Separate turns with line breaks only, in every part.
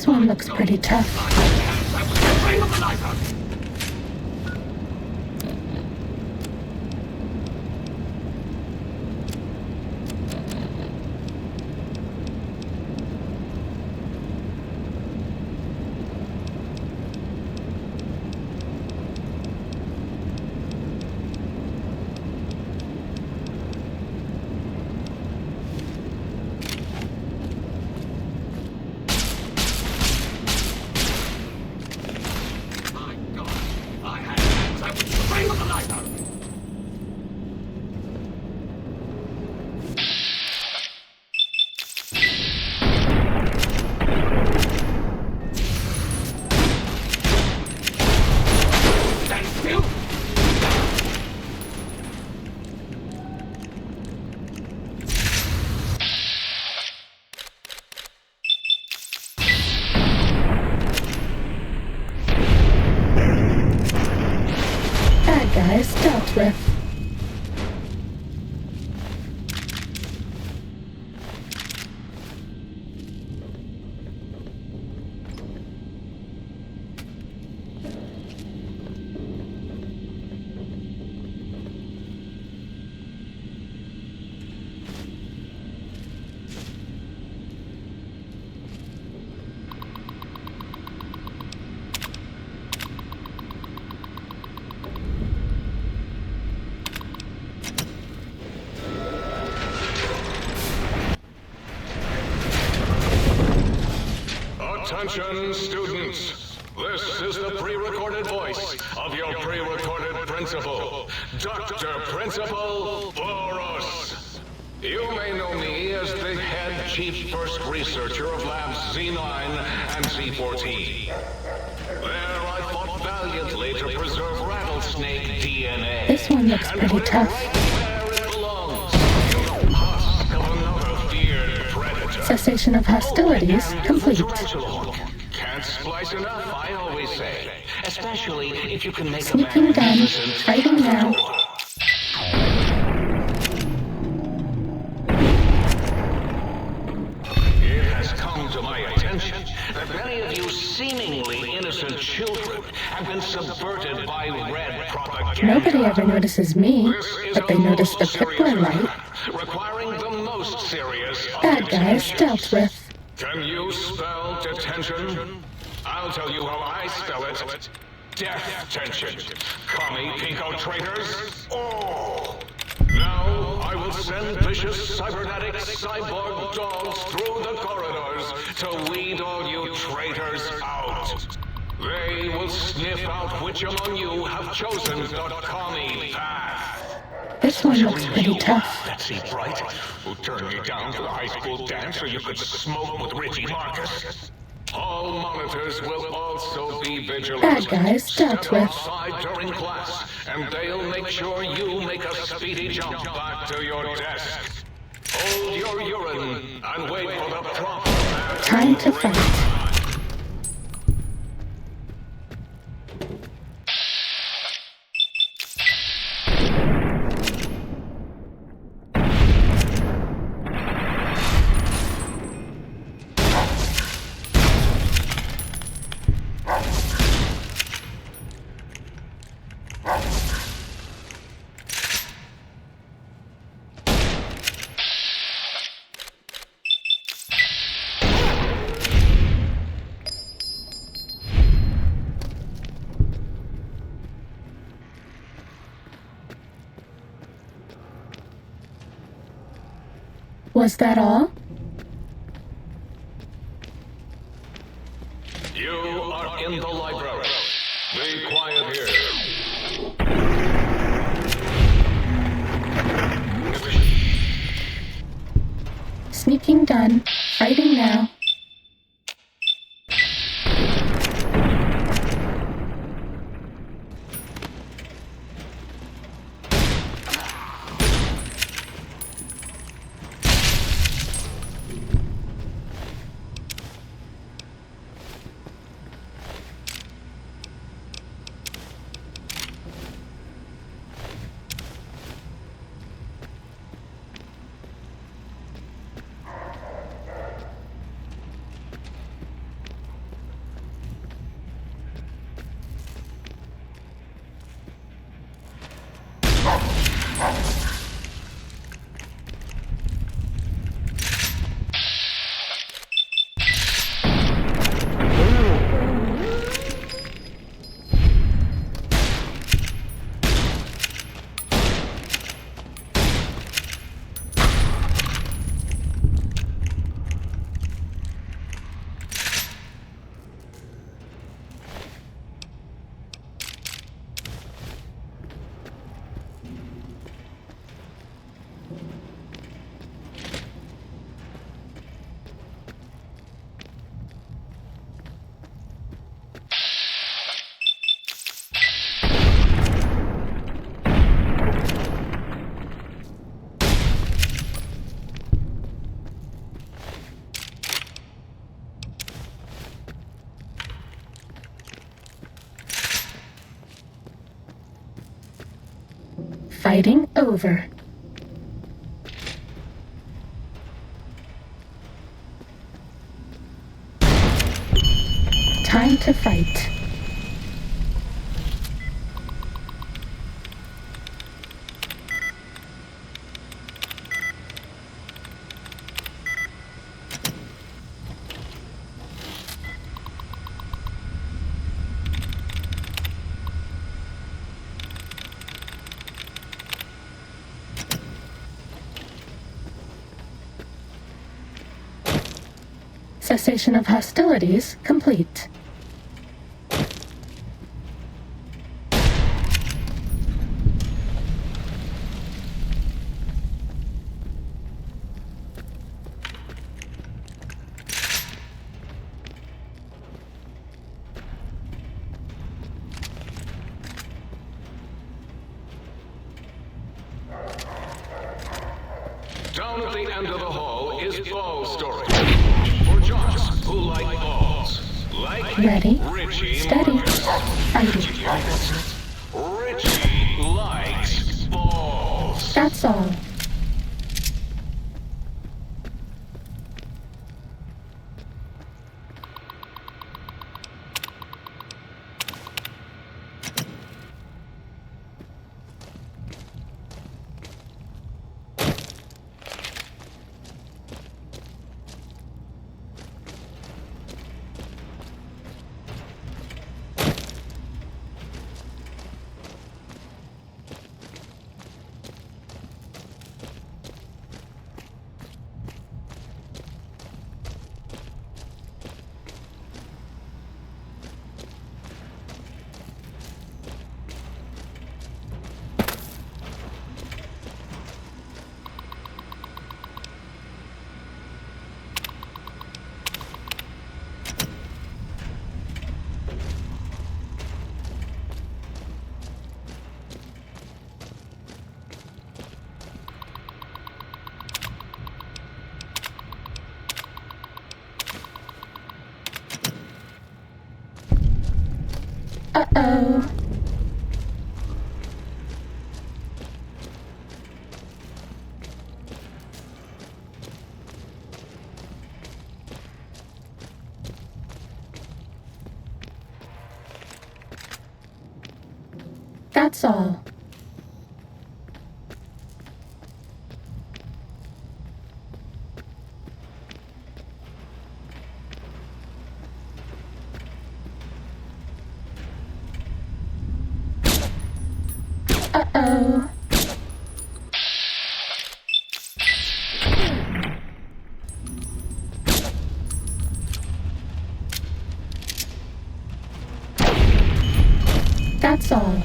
This one looks pretty tough. Guys, dealt with.
Attention, students. This is the pre-recorded voice of your pre-recorded principal, Dr. Principal Boros. You may know me as the head chief first researcher of Labs Z9 and Z14. There I fought valiantly to preserve rattlesnake DNA.
This one looks pretty tough.
Where it belongs, in the husk of another feared predator.
Cessation of hostilities complete.
Can't splice enough, I always say. Especially if you can make
Sneaking
a
done. Fighting now.
It has come to my attention that many of you seemingly innocent children have been subverted by red propaganda.
Nobody ever notices me, but they notice the Pipler light.
Requiring the most serious
Bad guys dealt with.
Can you spell detention? I'll tell you how I spell it. Death tension. Commie pinko traitors. Oh! Now I will send vicious cybernetic cyborg dogs through the corridors to weed all you traitors out. They will sniff out which among you have chosen the commie path.
This one looks pretty tough.
Betsy Bright, who turned me down to the high school dance so you could smoke with Richie Marcus. All monitors will also be vigilant.
Bad guys dealt
Step
with.
outside during class, and they'll make sure you make a speedy jump back to your desk. Hold your urine and wait for the prompt.
Time to fight. Was that all?
You are in the library. Be quiet here.
Sneaking done. Fighting now. Fighting over. Time to fight. Cessation of hostilities complete.
Down at the end of the hall is ball storage. For jocks who like balls. Like
Ready,
Richie
steady,
Marcus.
fighting.
Richie likes balls.
That's all. Uh-oh. That's all. Uh-oh. That's all.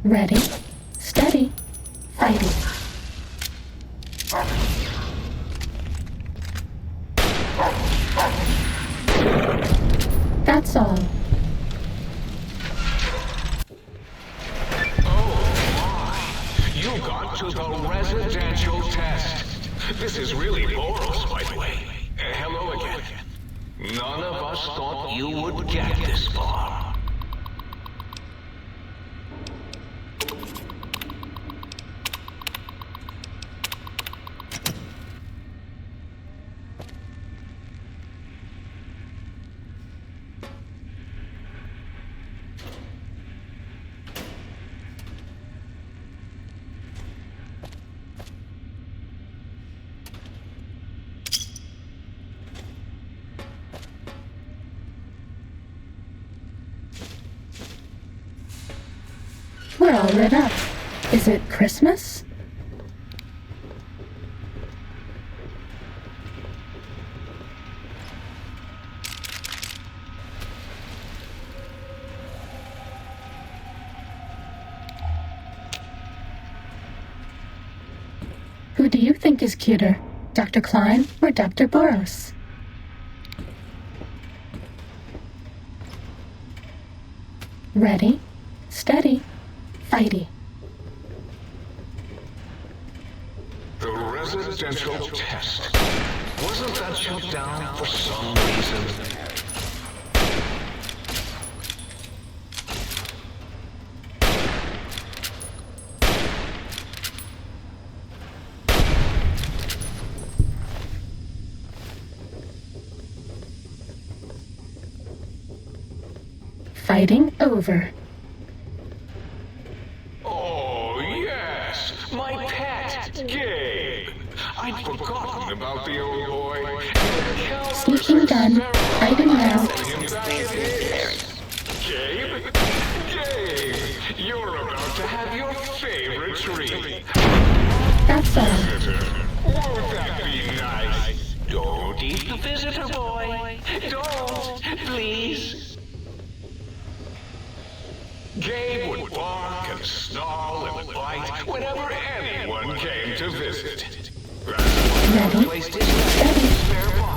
Ready, steady, fighting. That's all.
You got to the residential test. This is really Boros, by the way. Hello again. None of us thought you would get this far.
We're all lit up. Is it Christmas? Who do you think is cuter, Dr. Klein or Dr. Boros? Ready, steady, fighty.
The residential test. Wasn't that shut down for some reason?
Fighting over.
Oh, yes! My pet, Gabe! I'd forgotten about the old boy.
Sneaking gun. Fighting now.
Gabe? Gabe! You're about to have your favorite treat.
That's all.
Won't that be nice? Don't eat the visitor, boy. Don't, please. Gabe would bark and snarl and bite whenever anyone came to visit.
Ready, steady,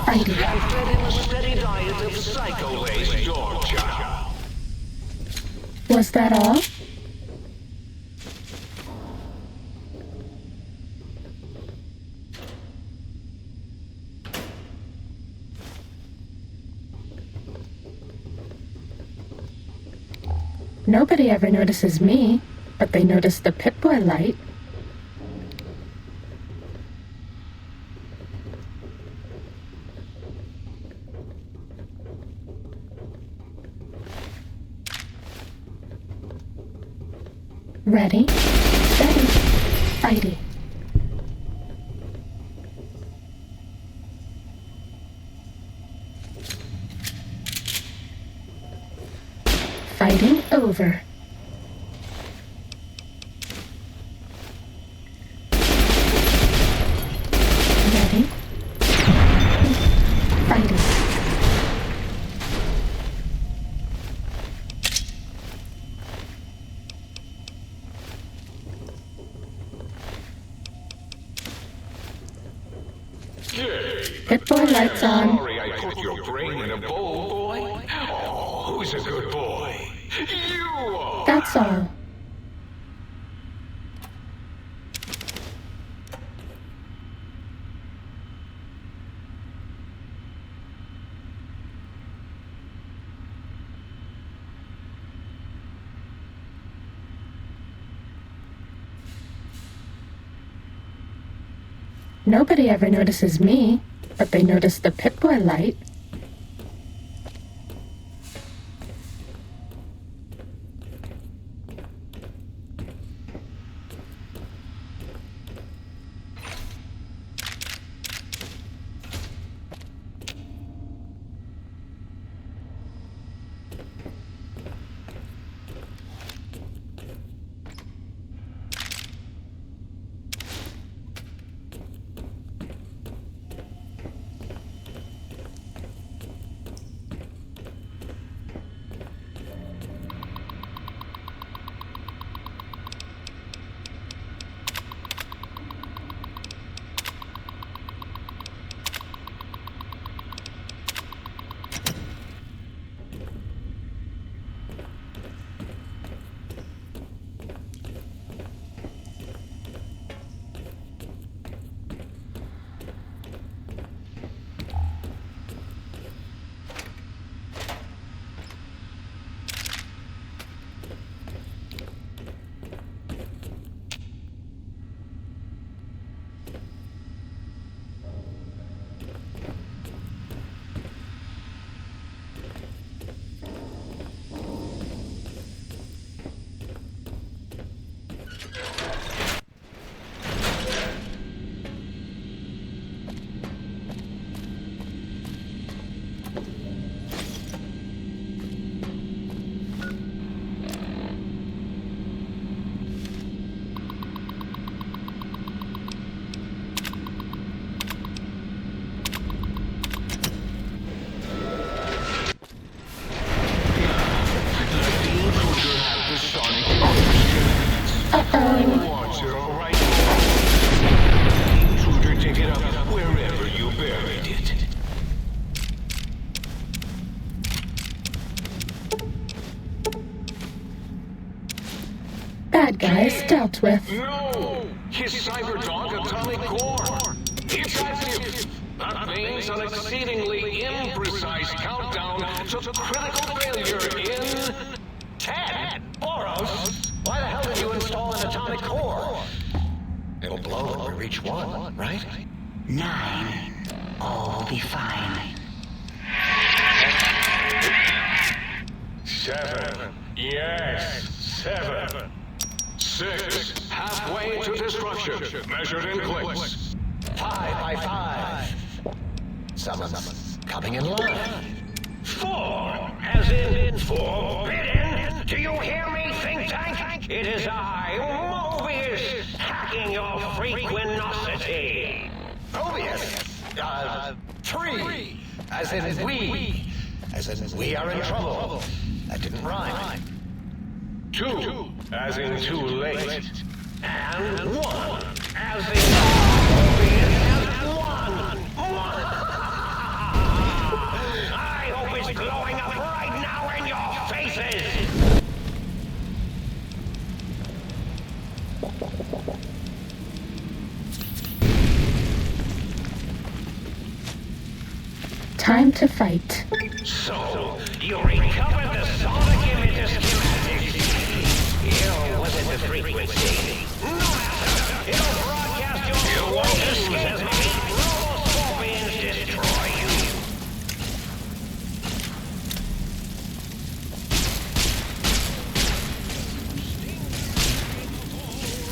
fighting.
And fed him a steady diet of psycho-laced dog chow.
Was that all? Nobody ever notices me, but they notice the Pip-Boy light. Ready, steady, fighting. Fighting over. Ready, fighting. Pip-Boy lights on.
Sorry I put your brain in a bowl, boy. Oh, who's a good boy? You are!
That's all. Nobody ever notices me, but they notice the Pip-Boy light.
Watch it, all right? Intruder, dig it up wherever you buried it.
Bad guys dealt with.
No! His cyberdog atomic core. It's active. That means an exceedingly imprecise countdown to critical failure in 10.
Boros, why the hell did you install an atomic core? It'll blow when we reach 1, right?
9. All will be fine.
7. Yes, 7. 6. Halfway to destruction, measured in clicks.
5 by 5. Someone's coming in line.
4, as in forbidden. Do you hear me, think tank? It is I, Mobius, hacking your frequenosity.
Mobius! 3, as in we. As in we are in trouble. That didn't rhyme.
2, as in too late.
And 1, as in Mobius has won. I hope it's glowing up right now in your faces.
Time to fight.
So, you recovered the sonic images schematics. You wasn't the frequency. No matter. It'll broadcast your solutions as many robo-scorpions destroy you.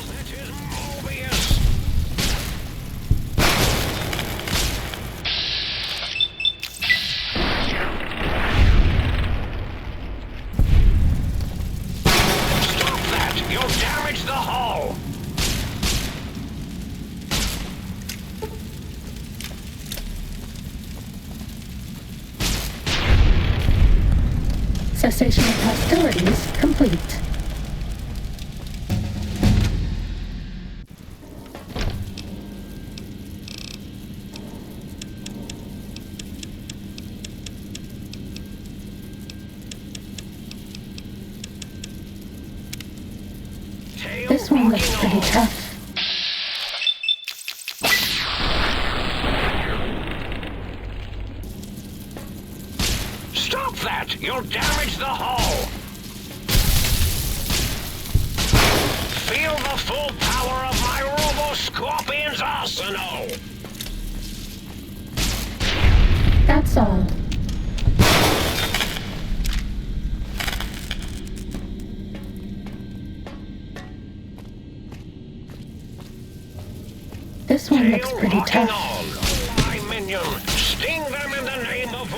That is Mobius. You'll damage the hull!
Cessation of hostilities complete. This one looks pretty tough.
Stop that! You'll damage the hull! Feel the full power of my Robo-Scorpion's arsenal!
That's all. This one looks pretty tough.
My minion, sting them in the name of...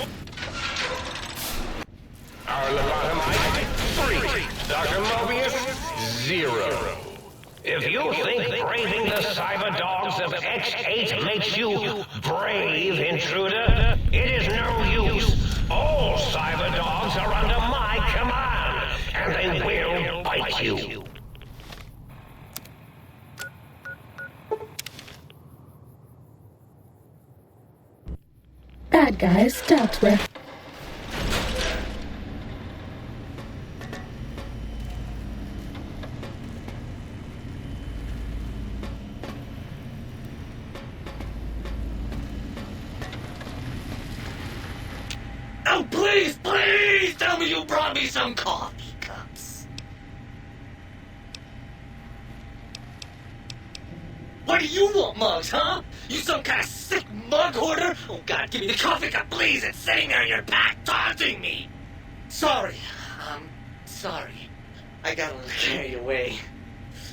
Our lobotomite, 3. Dr. Mobius, 0.
If you think braving the cyber dogs of X-8 makes you brave, intruder, it is no use. All cyber dogs are under my command, and they will bite you.
Bad guys dealt with.
Oh, please, please tell me you brought me some coffee cups. What do you want, Mugs, huh? You some kind of sick mug hoarder? Oh, God, give me the coffee cup, please. It's sitting there in your back taunting me. Sorry. Sorry. I got a little carried away.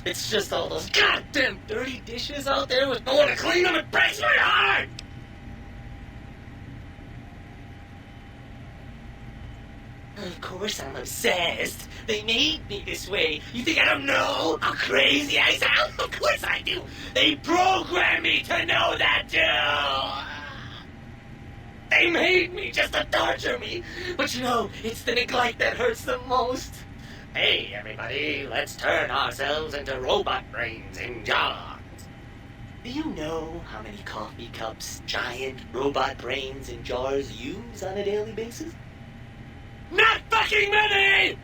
It's just all those goddamn dirty dishes out there with no one to clean them. It breaks my heart. Of course I'm obsessed. They made me this way. You think I don't know how crazy I sound? Of course I do. They programmed me to know that too. They made me just to torture me. But you know, it's the neglect that hurts the most. Hey, everybody, let's turn ourselves into robot brains in jars. Do you know how many coffee cups giant robot brains in jars use on a daily basis? Not fucking many!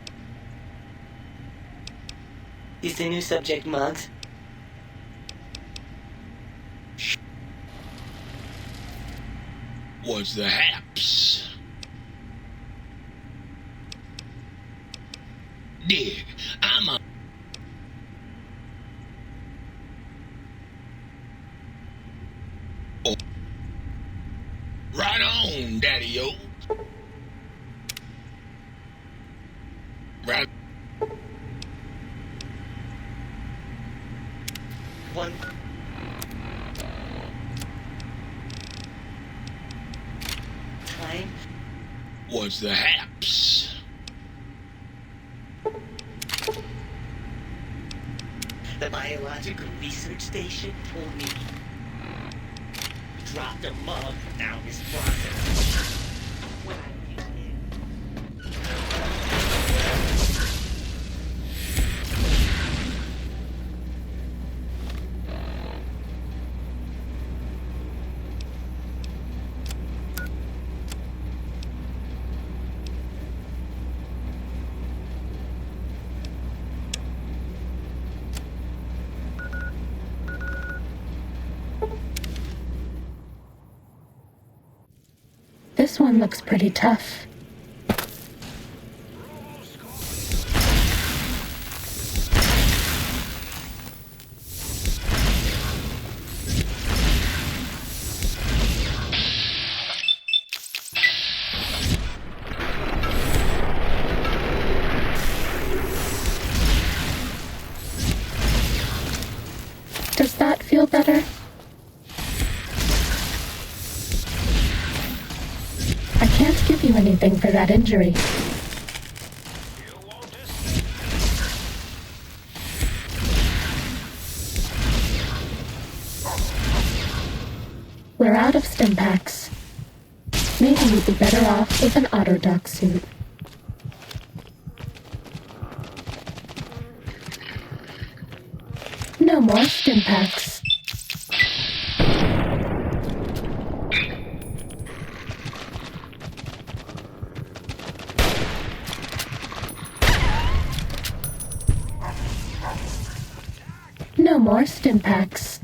Is the new subject Mugs?
was the haps. Dig, I'm a... Oh. Right on, Daddy-o. Right.
One. Time.
Was the haps.
The biological research station told me he dropped a mug down his process. When I came in.
This one looks pretty tough. Does that feel better? I can't give you anything for that injury. We're out of stim packs. Maybe you'd be better off with an Autodoc suit. No more stim packs. No more stim packs.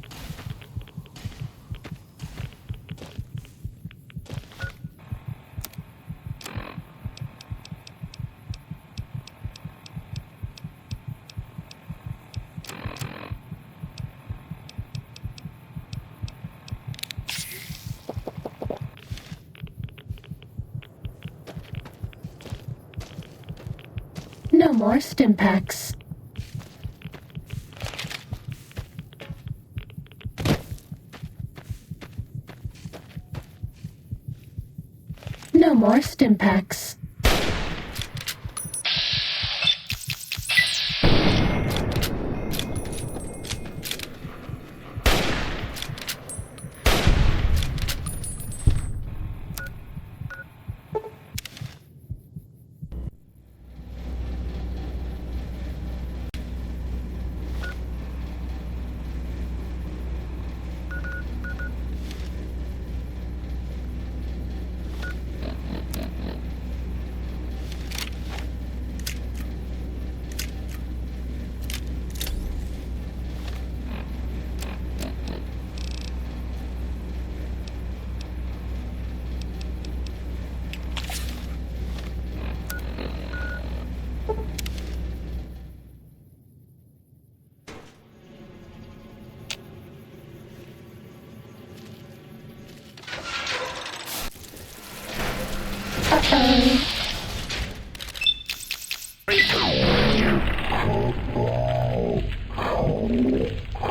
No more stim packs. No more stim packs.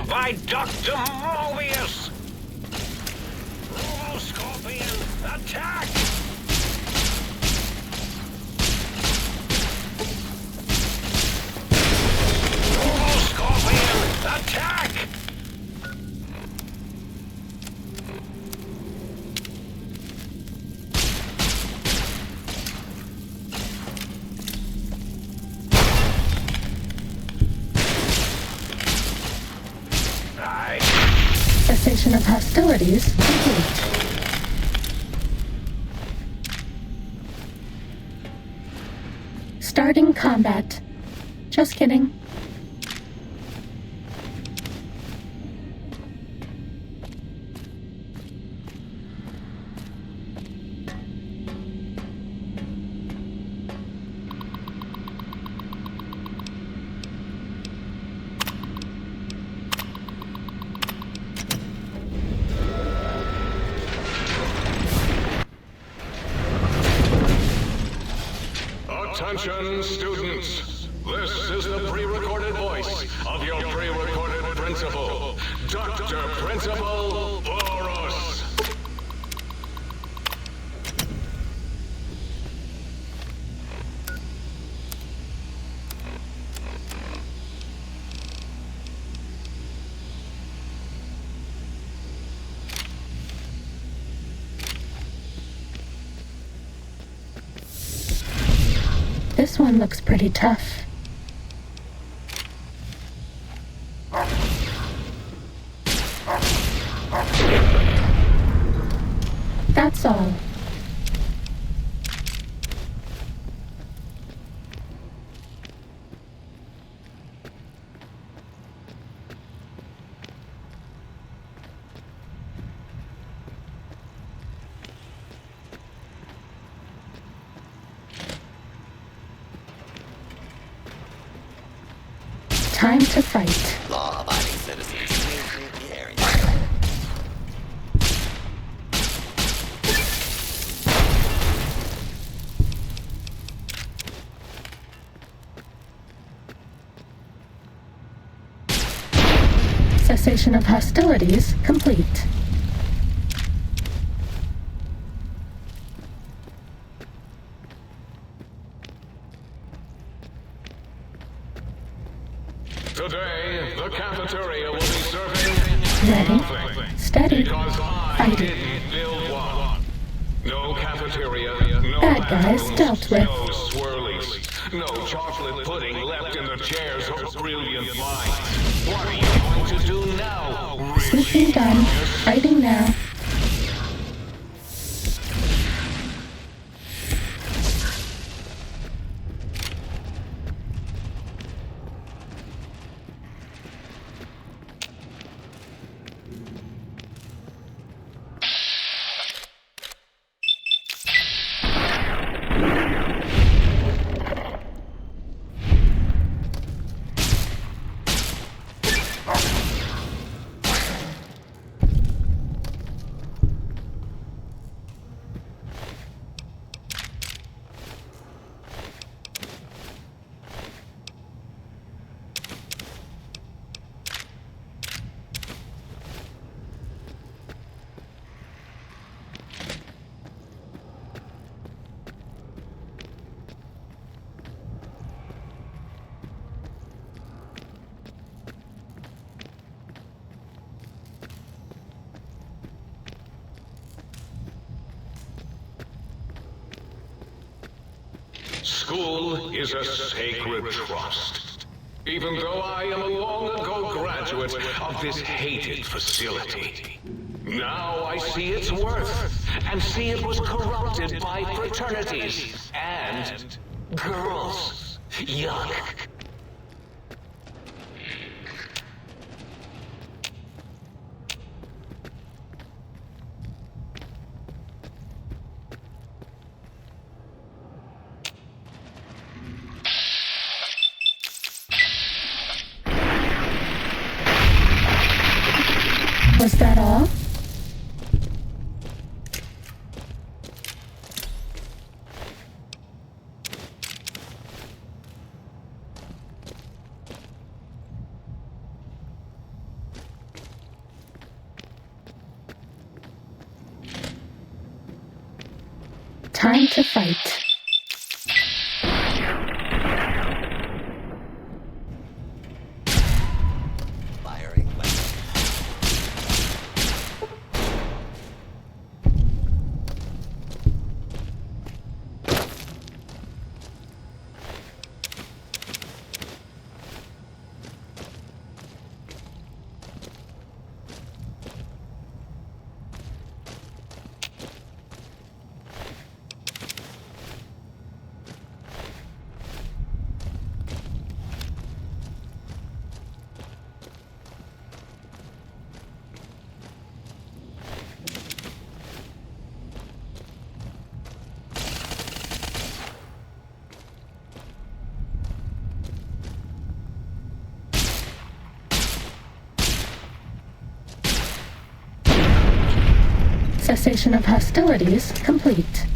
By Dr. Mobius! Scorpion, attack! Scorpion, attack!
Cessation of hostilities complete. Starting combat. Just kidding.
Attention, students. This is the pre-recorded voice of your pre-recorded principal, Dr. Principal Boros.
This one looks pretty tough. That's all. Time to fight.
Law-abiding citizens. The area.
Cessation of hostilities complete.
Today, the cafeteria will be serving
Ready,
nothing.
steady,
Because I
fighting.
didn't build one. No cafeteria, no
Bad guys
battles,
dealt with.
no swirlies, no chocolate pudding left in the chairs or brilliant minds. What are you going to do now?
Switching done. Fighting now.
School is a sacred trust. Even though I am a long-ago graduate of this hated facility. Now I see its worth, and see it was corrupted by fraternities and girls. Yuck.
Was that all? Time to fight.
Firing weapon.
Cessation of hostilities complete.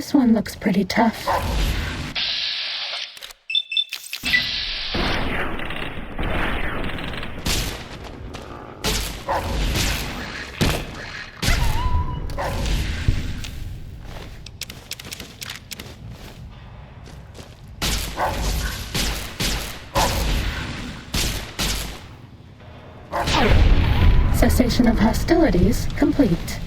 This one looks pretty tough. Cessation of hostilities complete.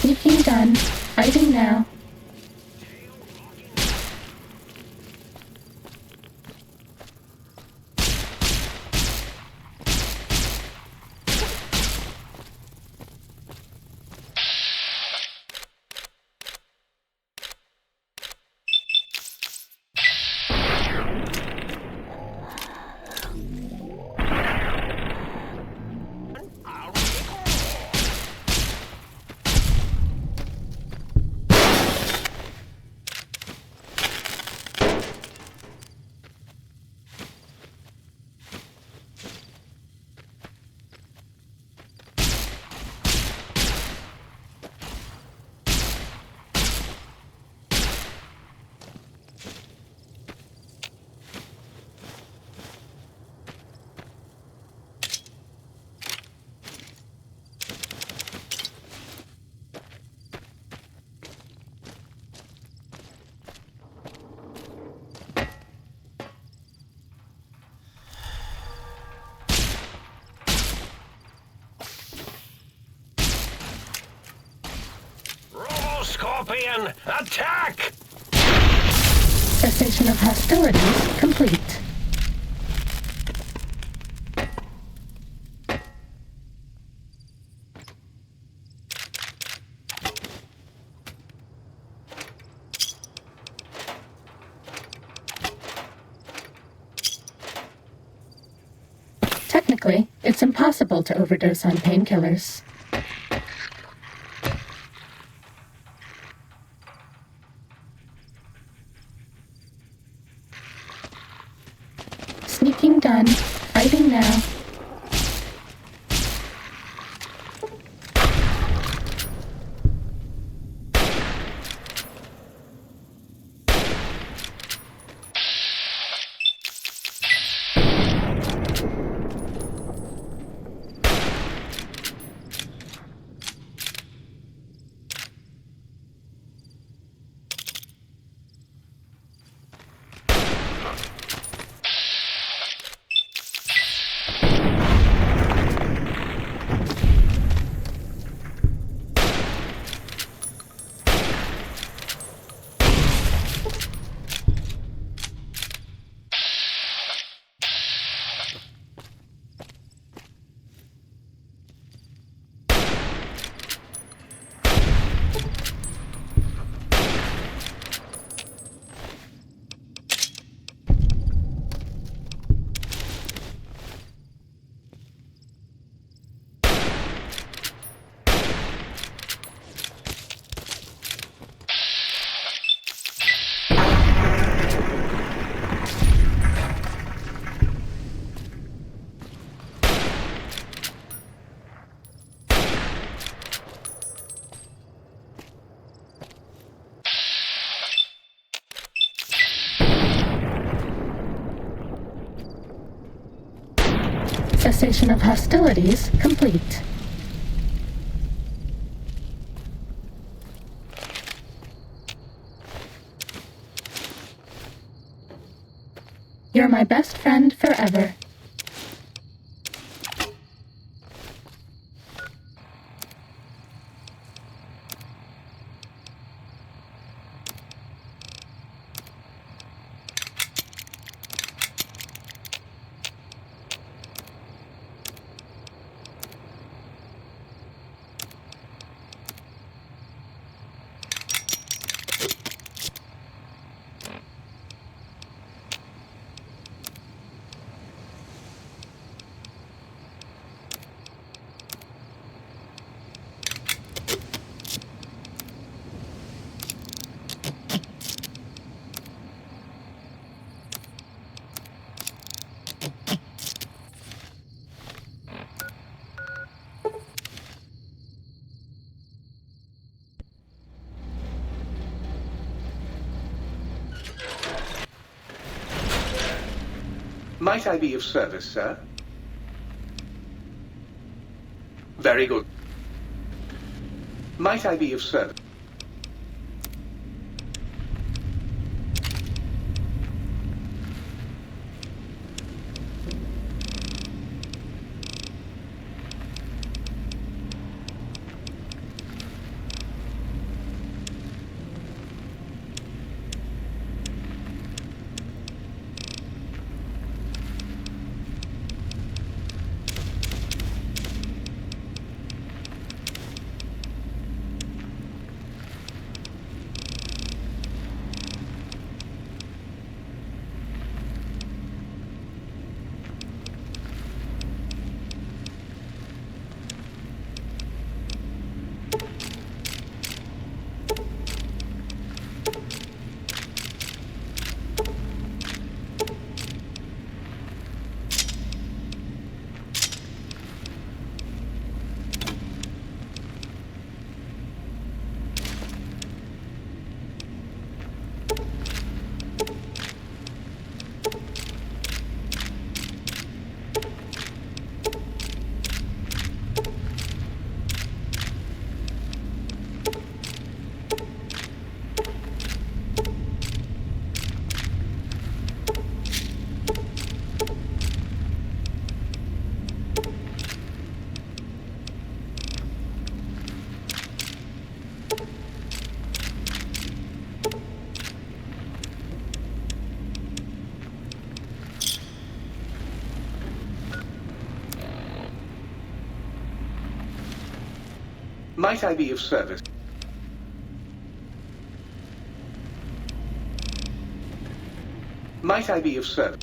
Sneaking done. Fighting now.
Scorpion, attack!
Cessation of hostilities complete. Technically, it's impossible to overdose on painkillers. Sneaking done. Fighting now. Cessation of hostilities complete. You're my best friend forever.
Might I be of service, sir? Very good. Might I be of service? Might I be of service? Might I be of service?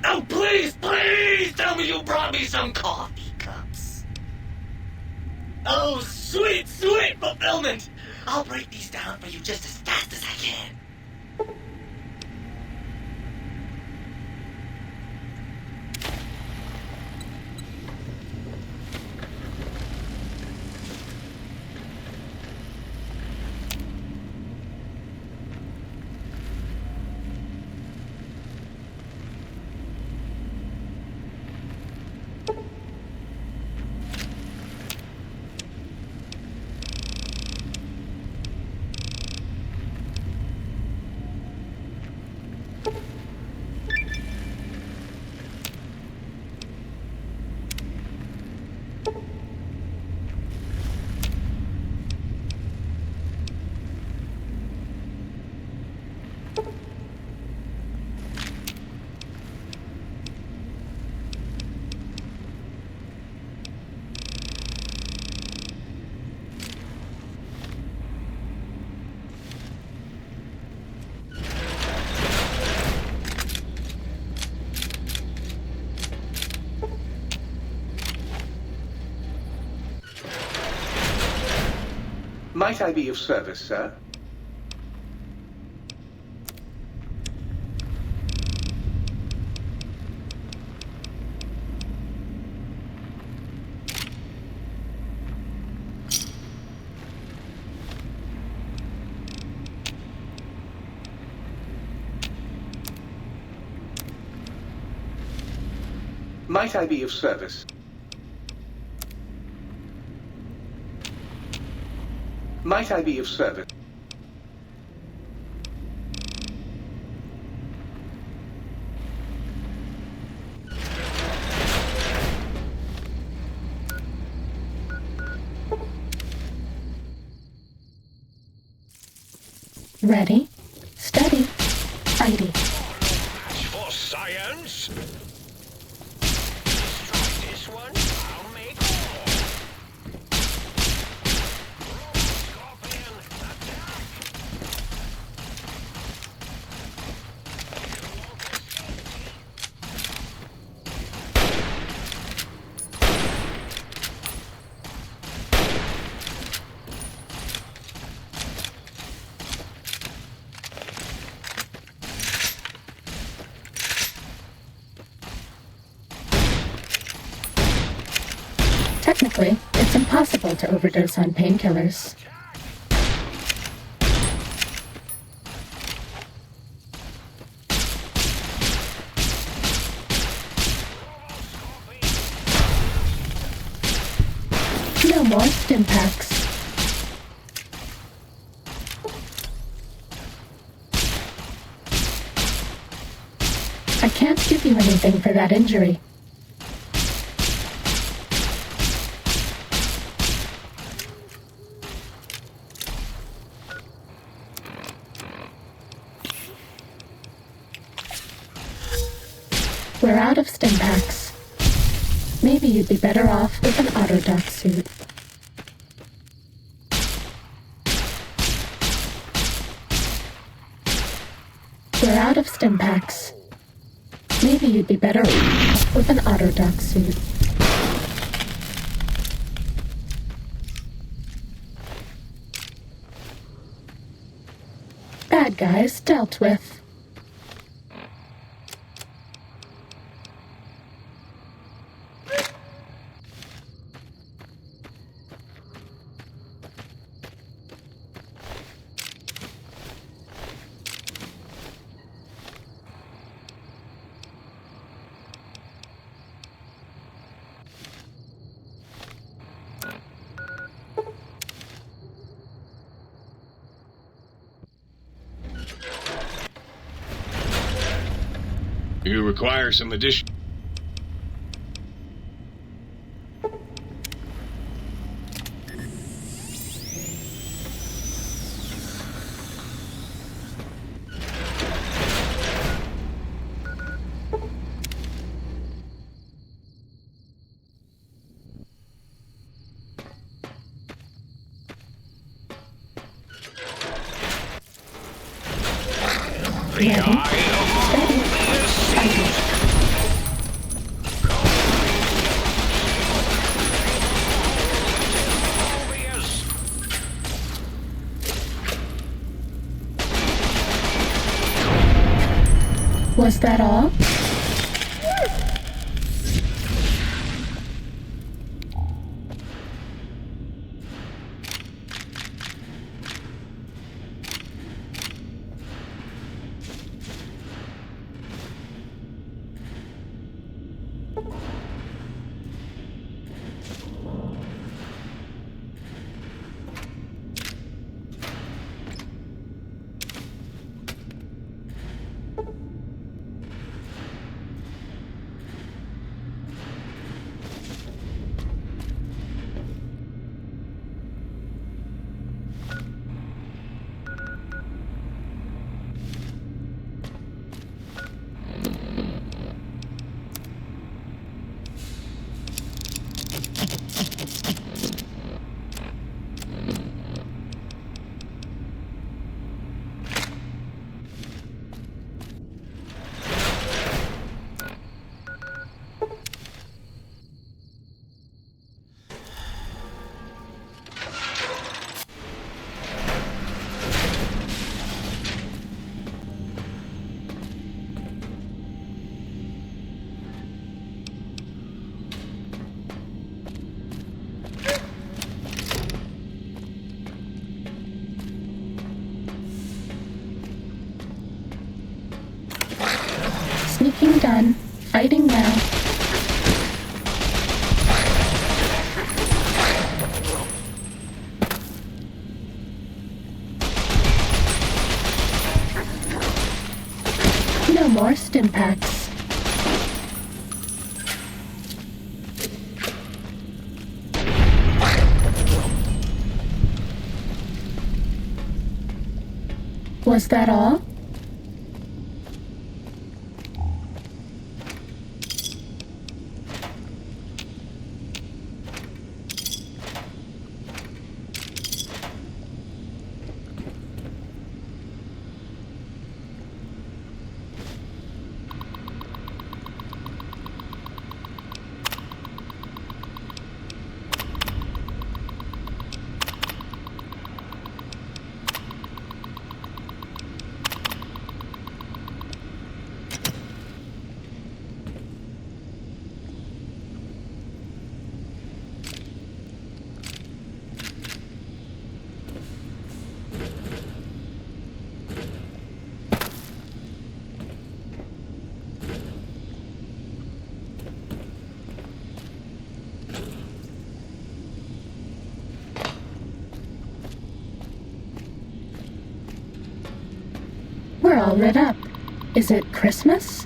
Oh, please, please tell me you brought me some coffee cups. Oh, sweet, sweet fulfillment. I'll break these down for you just as fast as I can.
Might I be of service, sir? Might I be of service? Might I be of service?
Ready, steady, fighty.
For science? Destroy this one, I'll make more. Scorpion, attack!
Technically, it's impossible to overdose on painkillers. No more stim packs. I can't give you anything for that injury. We're out of stim packs. Maybe you'd be better off with an auto-dock suit. We're out of stim packs. Maybe you'd be better off with an auto-dock suit. Bad guys dealt with.
You require some addition.
Ready, steady, fighty. Was that all? Stimpaks. Was that all? We're all lit up. Is it Christmas?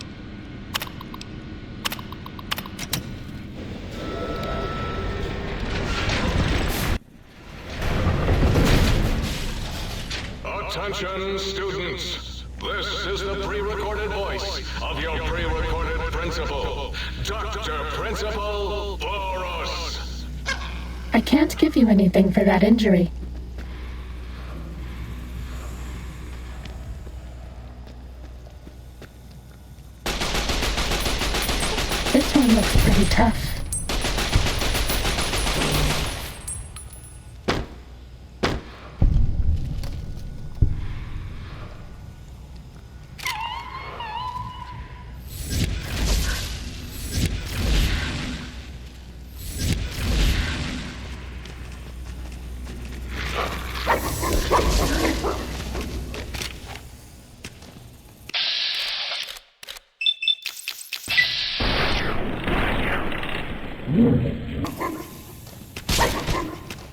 Attention, students. This is the pre-recorded voice of your pre-recorded principal, Dr. Principal Boros.
I can't give you anything for that injury. This one looks pretty tough.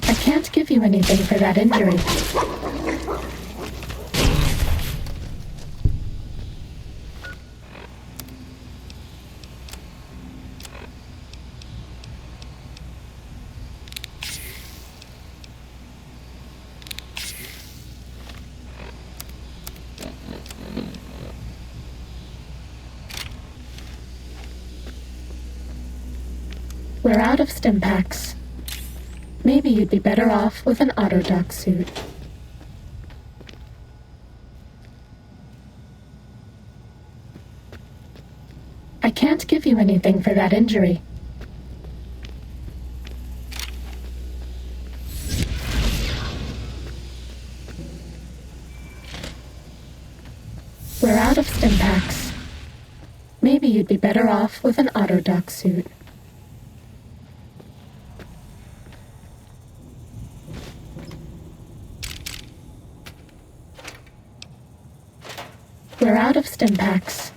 I can't give you anything for that injury. We're out of Stimpaks. Maybe you'd be better off with an Autodoc suit. I can't give you anything for that injury. We're out of Stimpaks. Maybe you'd be better off with an Autodoc suit. We're out of Stimpaks.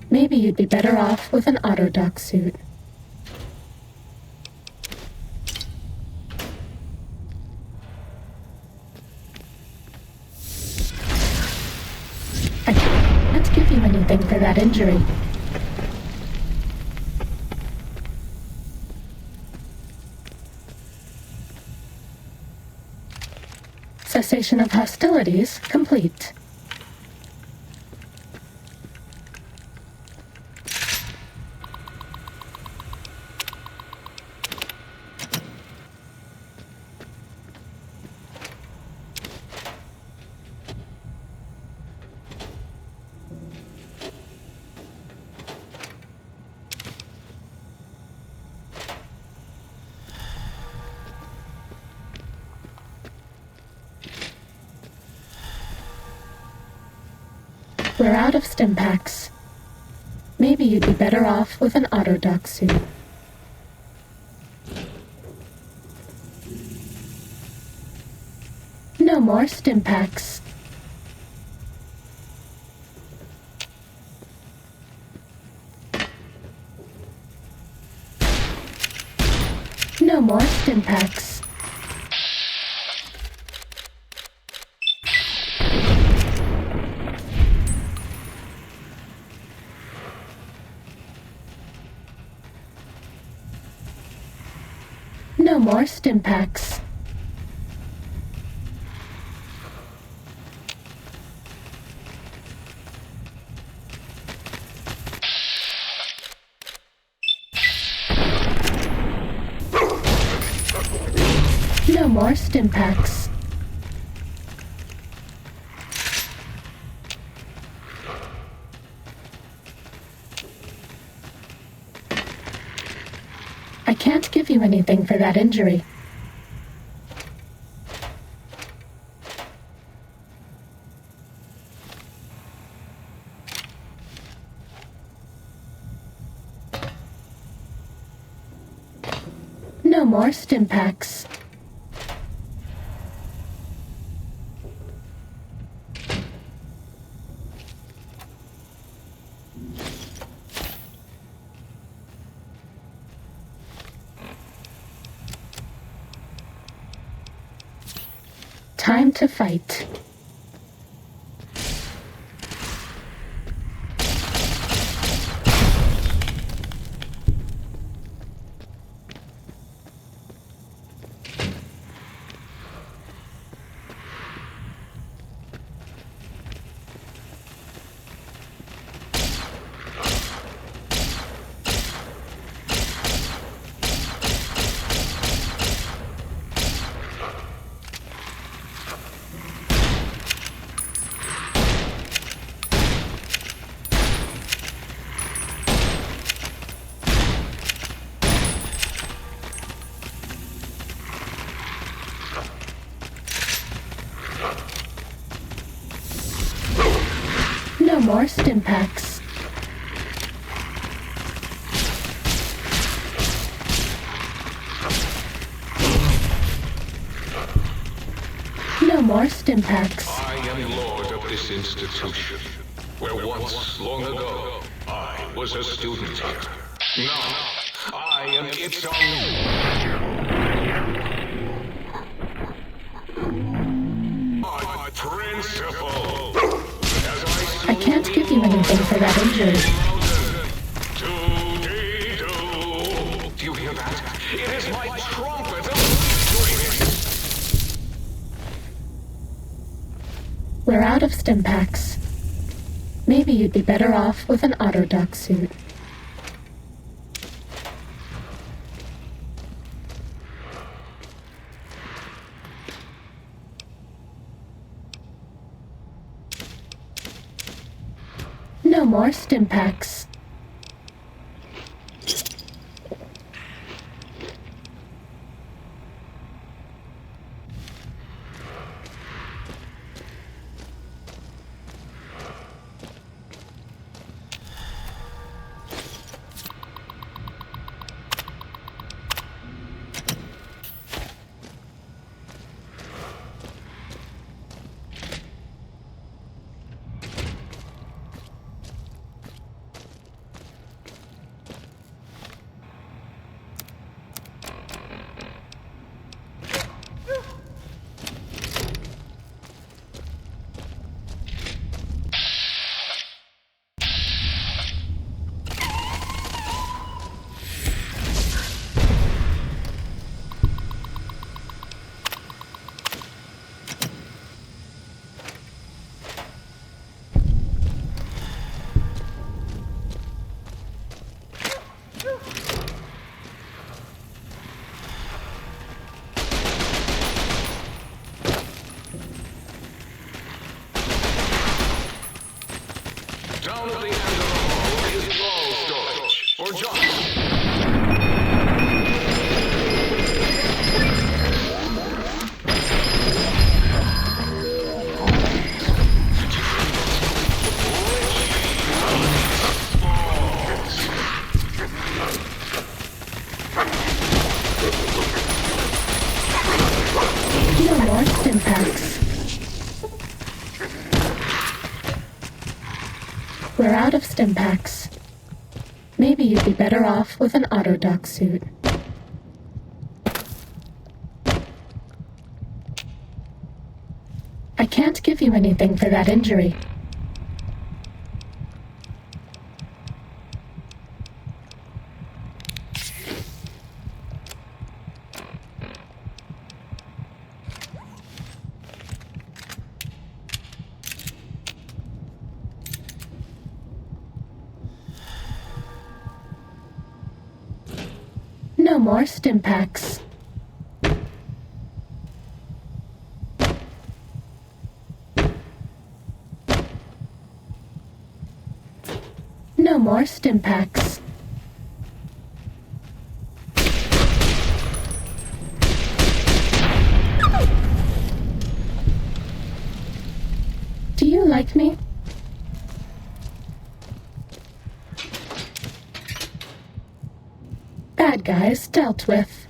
Maybe you'd be better off with an Autodoc suit. I can't give you anything for that injury. Cessation of hostilities complete. We're out of Stimpaks. Maybe you'd be better off with an Autodoc suit. No more Stimpaks. No more Stimpaks. No more stim packs. No more stim packs. I can't give you anything for that injury. No more stim packs. Time to fight. No more stim packs. No more stim packs.
I am lord of this institution, where once, long ago, I was a student here. Now, I am its principal.
I can't give you anything for that injury.
Do you hear that? It is my trumpet of victory!
We're out of stim packs. Maybe you'd be better off with an autodoc suit. No more stim packs.
Down at the end of the hall is ball storage, or junk.
No more stim packs. We're out of stim packs. Maybe you'd be better off with an autodoc suit. I can't give you anything for that injury. No more Stimpaks. No more Stimpaks. Do you like me? Bad guys dealt with.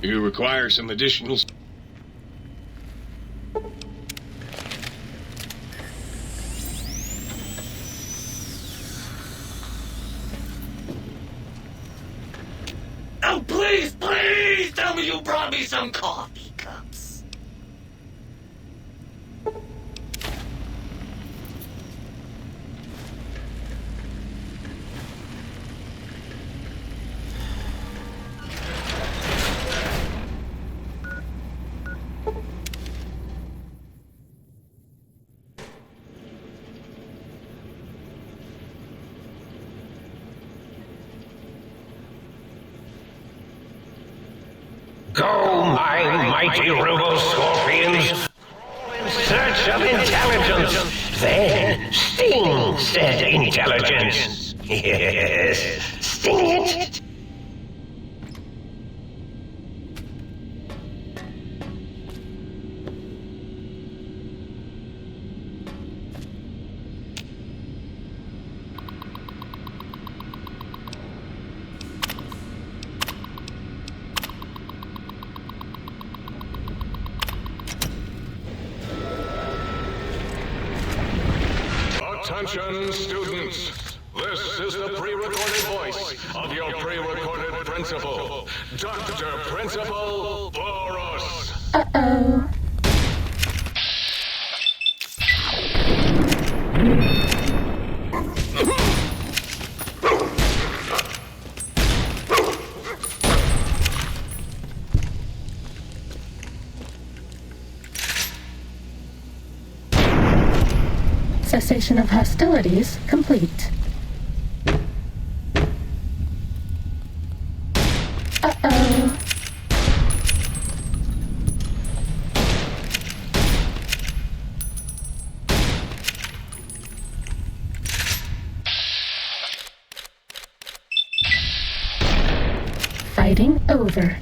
You require some additional...
Oh, please, please tell me you brought me some coffee cups.
Go, my mighty robo scorpions! In search of intelligence! Then sting said intelligence! Yes, sting it!
Attention, students. This is the pre-recorded voice of your pre-recorded principal, Dr. Principal Boros.
Uh-oh. Cessation of hostilities complete. Fighting over.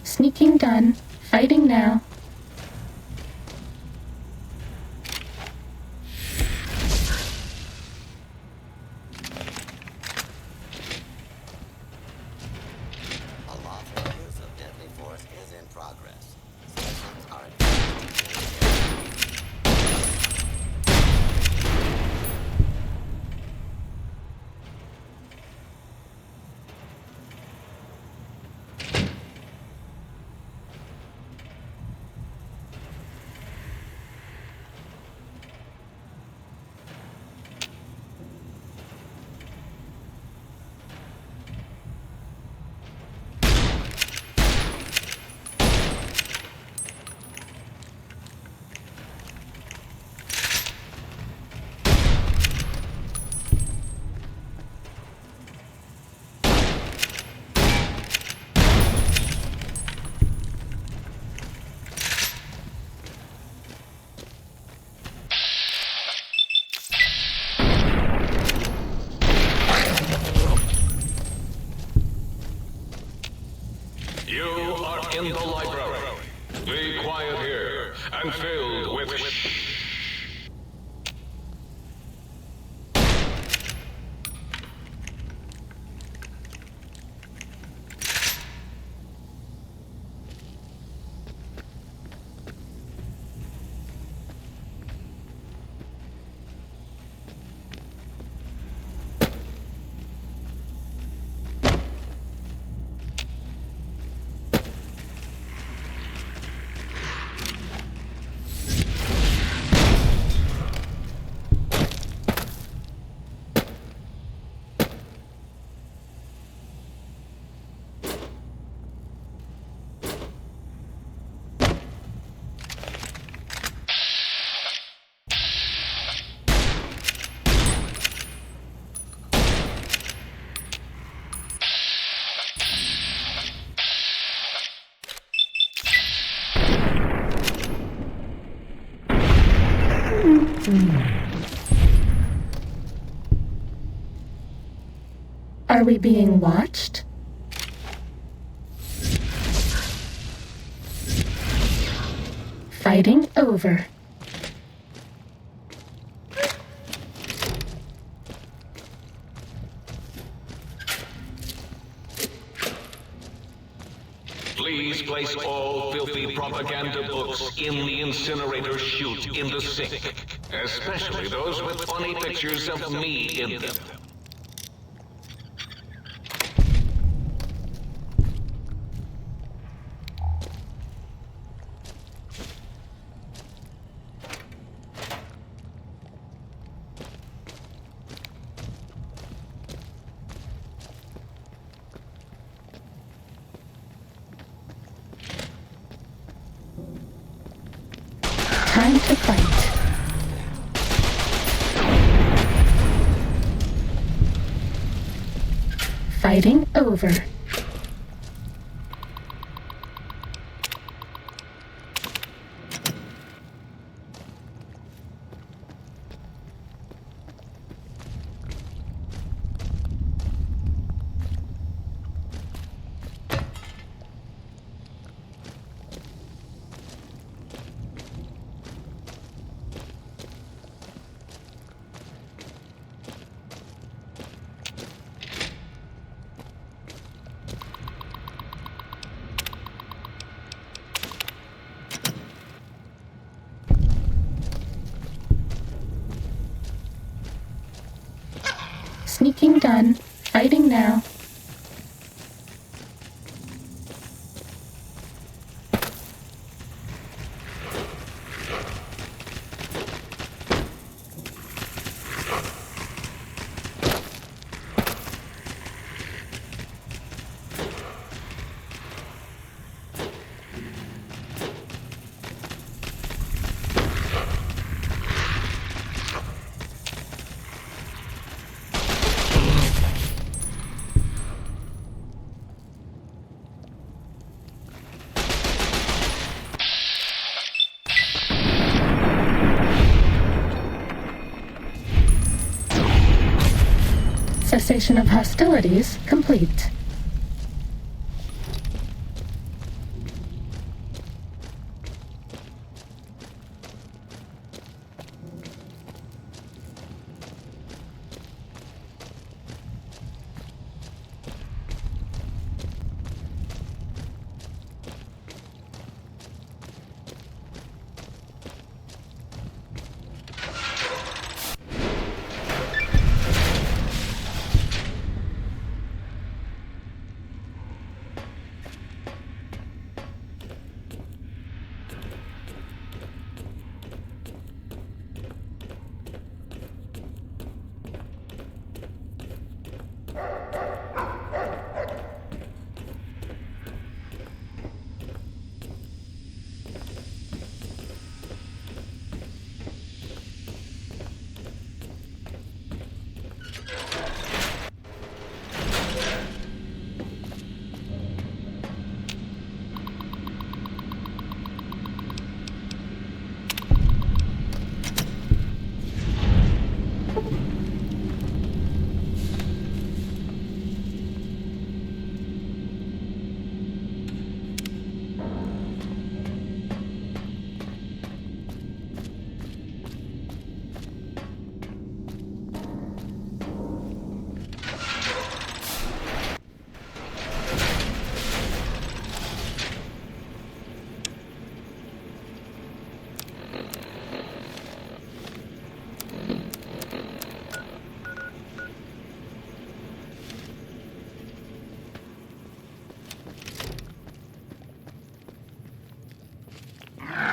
Sneaking done. Fighting now.
You are in the library. Be quiet here and filled with
Are we being watched? Fighting over.
Please place all filthy propaganda books in the incinerator chute in the sink, especially those with funny pictures of me in them.
Time to fight. Fighting over. Sneaking done. Fighting now. cessation of hostilities complete.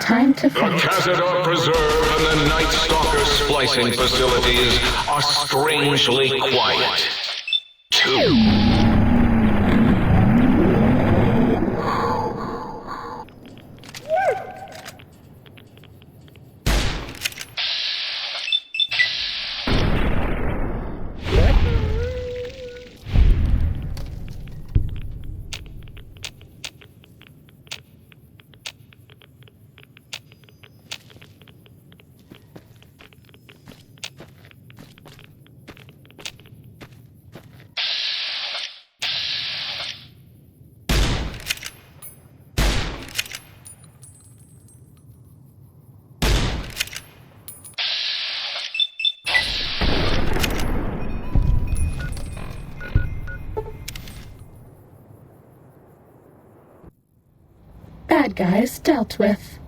Time to
The
fight.
Cazador Preserve and the Night Stalker splicing facilities are strangely quiet. Two.
Bad guys dealt with.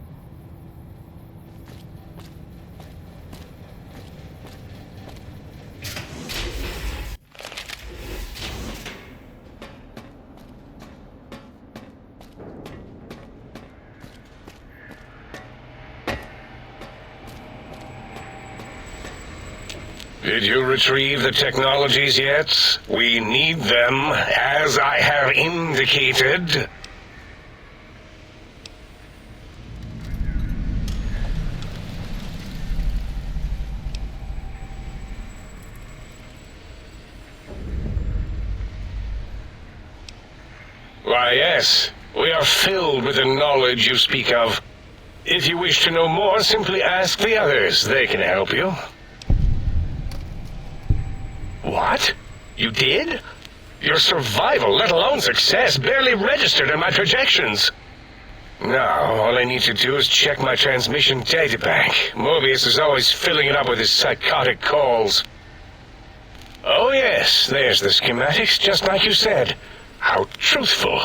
Did you retrieve the technologies yet? We need them, as I have indicated. Why, yes. We are filled with the knowledge you speak of. If you wish to know more, simply ask the others. They can help you. What? You did? Your survival, let alone success, barely registered in my projections. Now, all I need to do is check my transmission databank. Mobius is always filling it up with his psychotic calls. Oh yes, there's the schematics, just like you said. How truthful.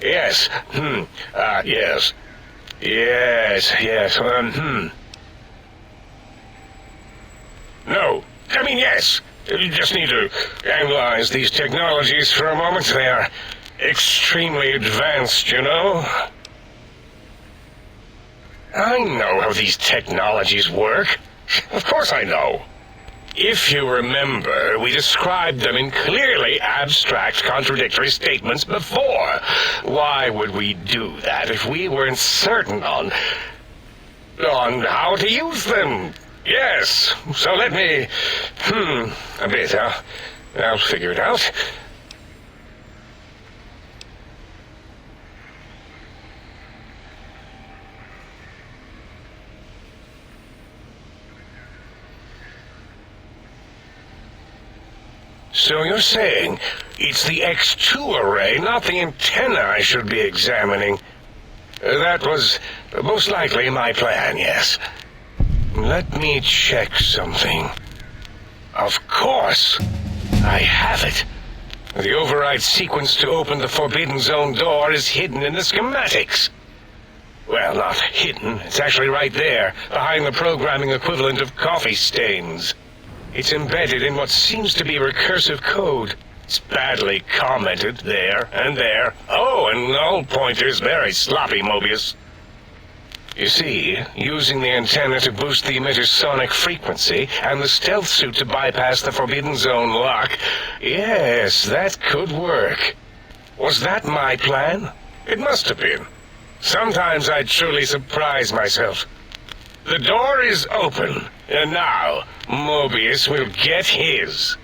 Yes. Yes. Yes. No. I mean, yes. You just need to analyze these technologies for a moment. They are extremely advanced, you know. I know how these technologies work. Of course I know. If you remember, we described them in clearly abstract, contradictory statements before. Why would we do that if we weren't certain on how to use them? Yes, so let me, a bit, I'll figure it out. So you're saying it's the X2 array, not the antenna I should be examining? That was most likely my plan, yes. Let me check something. Of course, I have it. The override sequence to open the Forbidden Zone door is hidden in the schematics. Well, not hidden. It's actually right there, behind the programming equivalent of coffee stains. It's embedded in what seems to be recursive code. It's badly commented there and there. Oh, and null pointers, very sloppy, Mobius. You see, using the antenna to boost the emitter's sonic frequency and the stealth suit to bypass the Forbidden Zone lock, yes, that could work. Was that my plan? It must have been. Sometimes I truly surprise myself. The door is open, and now Mobius will get his.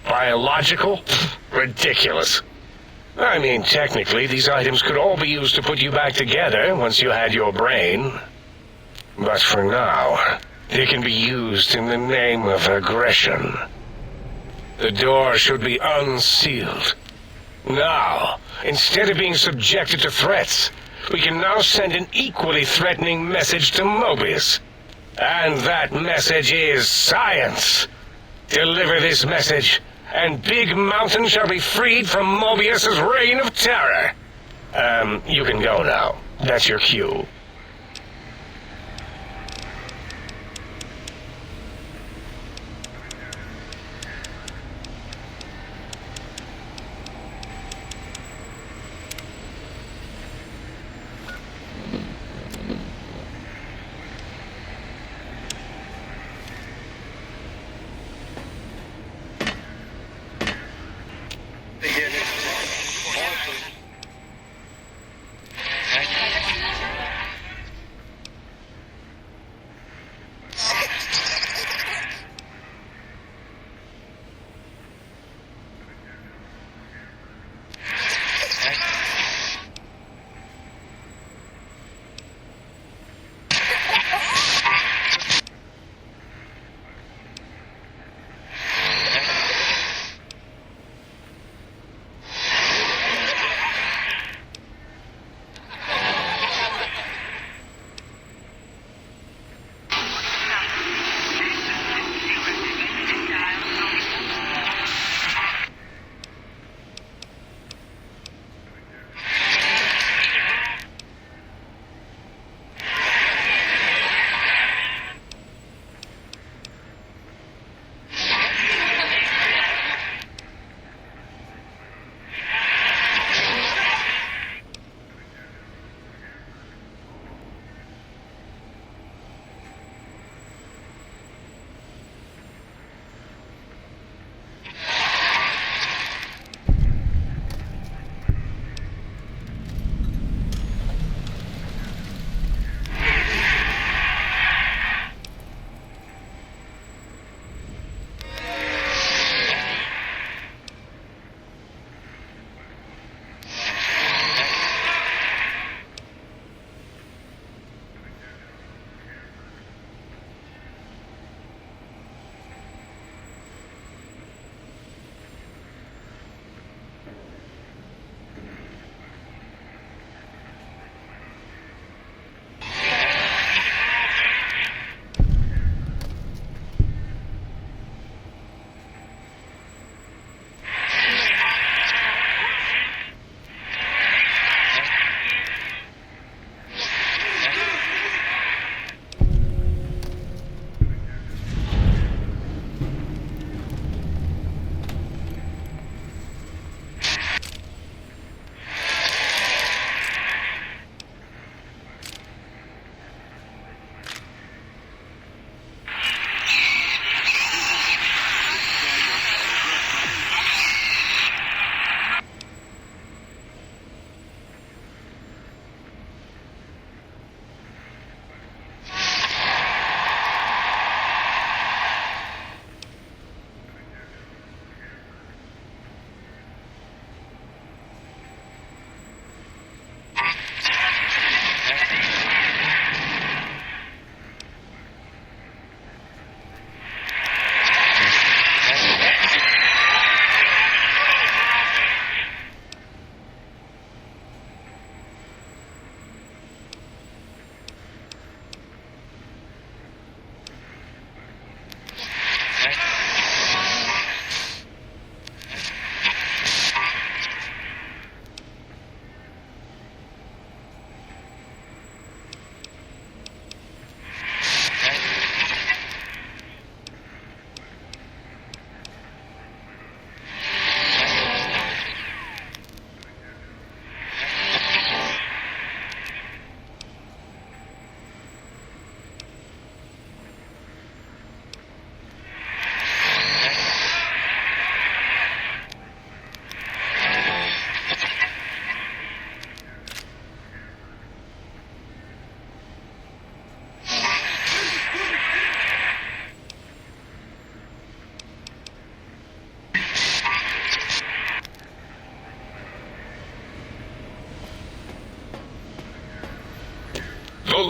Biological? Ridiculous. I mean, technically, these items could all be used to put you back together once you had your brain. But for now, they can be used in the name of aggression. The door should be unsealed. Now, instead of being subjected to threats, we can now send an equally threatening message to Mobius. And that message is science. Deliver this message, and Big Mountain shall be freed from Mobius's reign of terror. You can go now. That's your cue.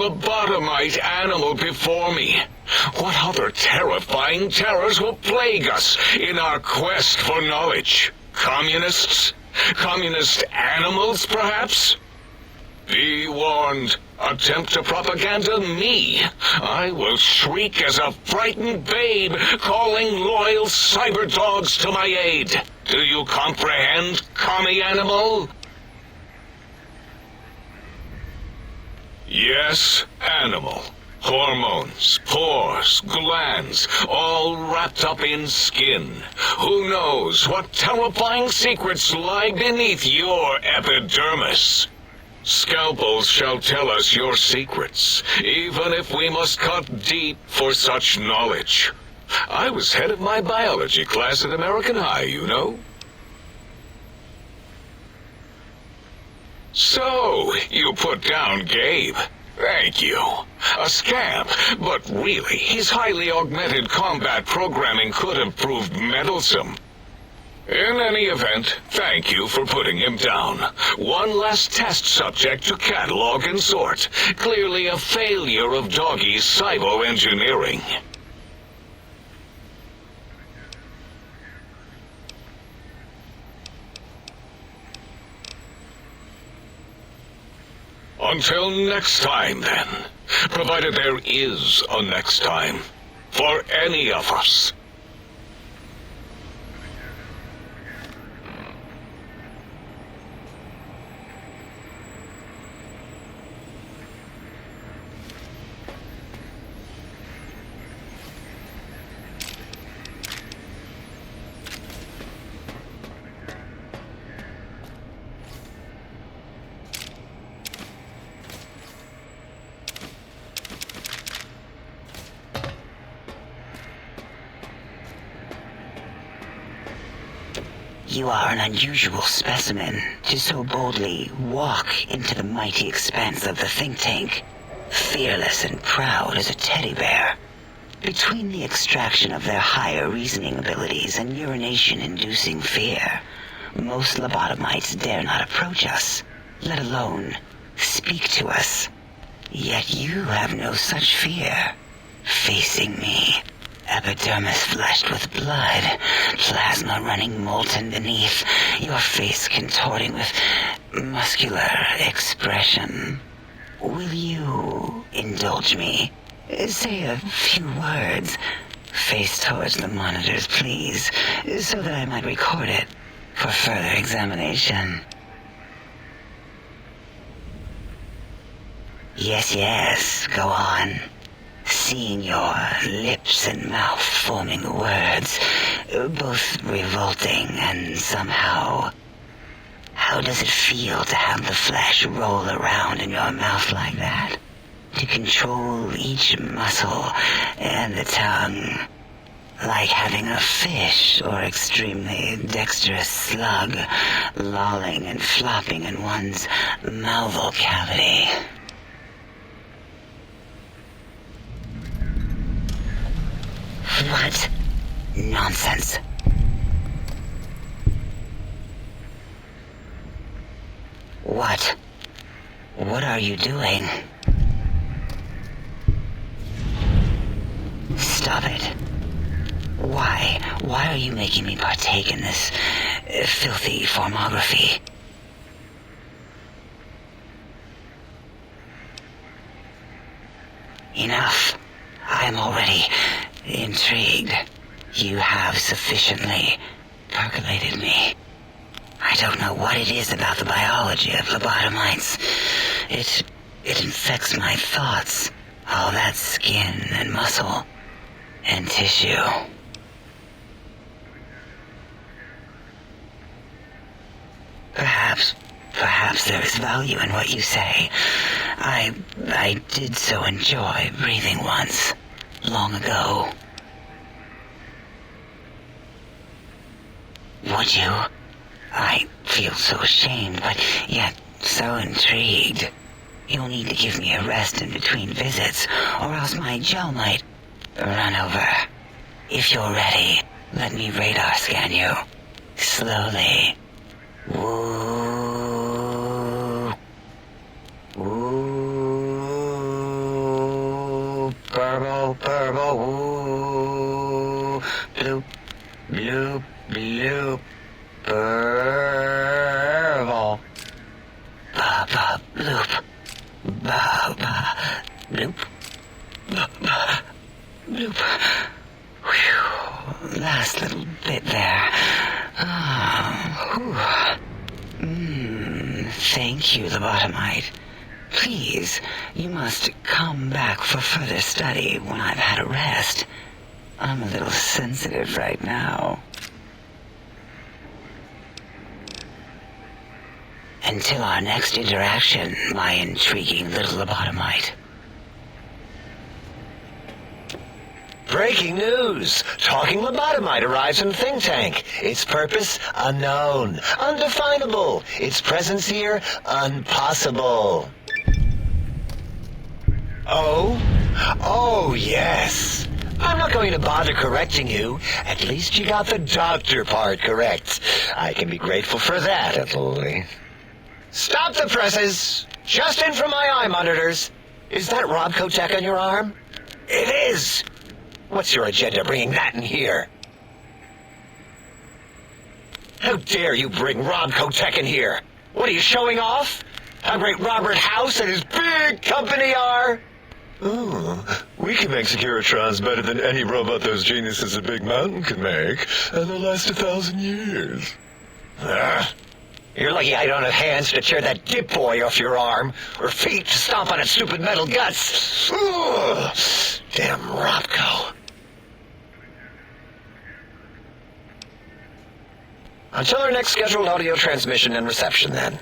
lobotomite animal before me. What other terrifying terrors will plague us in our quest for knowledge? Communists? Communist animals, perhaps? Be warned. Attempt to propaganda me. I will shriek as a frightened babe, calling loyal cyber dogs to my aid. Do you comprehend, commie animal? Yes, animal. Hormones, pores, glands, all wrapped up in skin. Who knows what terrifying secrets lie beneath your epidermis? Scalpels shall tell us your secrets, even if we must cut deep for such knowledge. I was head of my biology class at American High, you know. So, you put down Gabe. Thank you. A scamp, but really, his highly augmented combat programming could have proved meddlesome. In any event, thank you for putting him down. One less test subject to catalog and sort. Clearly a failure of Doggy's cybo-engineering. Until next time, then. Provided there is a next time. For any of us.
You are an unusual specimen to so boldly walk into the mighty expanse of the think tank, fearless and proud as a teddy bear. Between the extraction of their higher reasoning abilities and urination-inducing fear, most lobotomites dare not approach us, let alone speak to us. Yet you have no such fear. Facing me, epidermis flushed with blood, plasma running molten beneath, your face contorting with muscular expression. Will you indulge me? Say a few words. Face towards the monitors, please, so that I might record it for further examination. Yes, go on. Seeing your lips and mouth forming words, both revolting and somehow... How does it feel to have the flesh roll around in your mouth like that? To control each muscle and the tongue, like having a fish or extremely dexterous slug lolling and flopping in one's mouthal cavity. What? Nonsense. What? What are you doing? Stop it. Why? Why are you making me partake in this filthy formography? Enough. I am already intrigued. You have sufficiently percolated me. I don't know what it is about the biology of lobotomites. It infects my thoughts. All that skin and muscle and tissue. Perhaps there is value in what you say. I did so enjoy breathing once, long ago. Would you? I feel so ashamed, but yet so intrigued. You'll need to give me a rest in between visits, or else my gel might run over. If you're ready, let me radar scan you. Slowly. Woo. Woo. burble, woo, bloop, bloop, bloop, burble. Ba, ba, bloop, ba, ba, bloop, ba, ba, bloop. Whew, last little bit there. Thank you, lobotomite. Please, you must come back for further study when I've had a rest. I'm a little sensitive right now. Until our next interaction, my intriguing little lobotomite.
Breaking news! Talking lobotomite arrives in think tank. Its purpose, unknown. Undefinable. Its presence here, impossible. Oh, yes. I'm not going to bother correcting you. At least you got the doctor part correct. I can be grateful for that, at least. Stop the presses! Just in from my eye monitors. Is that Rob Kotek on your arm? It is! What's your agenda bringing that in here? How dare you bring Rob Kotek in here? What are you showing off? How great Robert House and his big company are?
Oh, we can make Securitrons better than any robot those geniuses at Big Mountain can make, and they'll last 1,000 years.
You're lucky I don't have hands to tear that dip boy off your arm, or feet to stomp on its stupid metal guts. Ugh. Damn Robco. Until our next scheduled audio transmission and reception, then.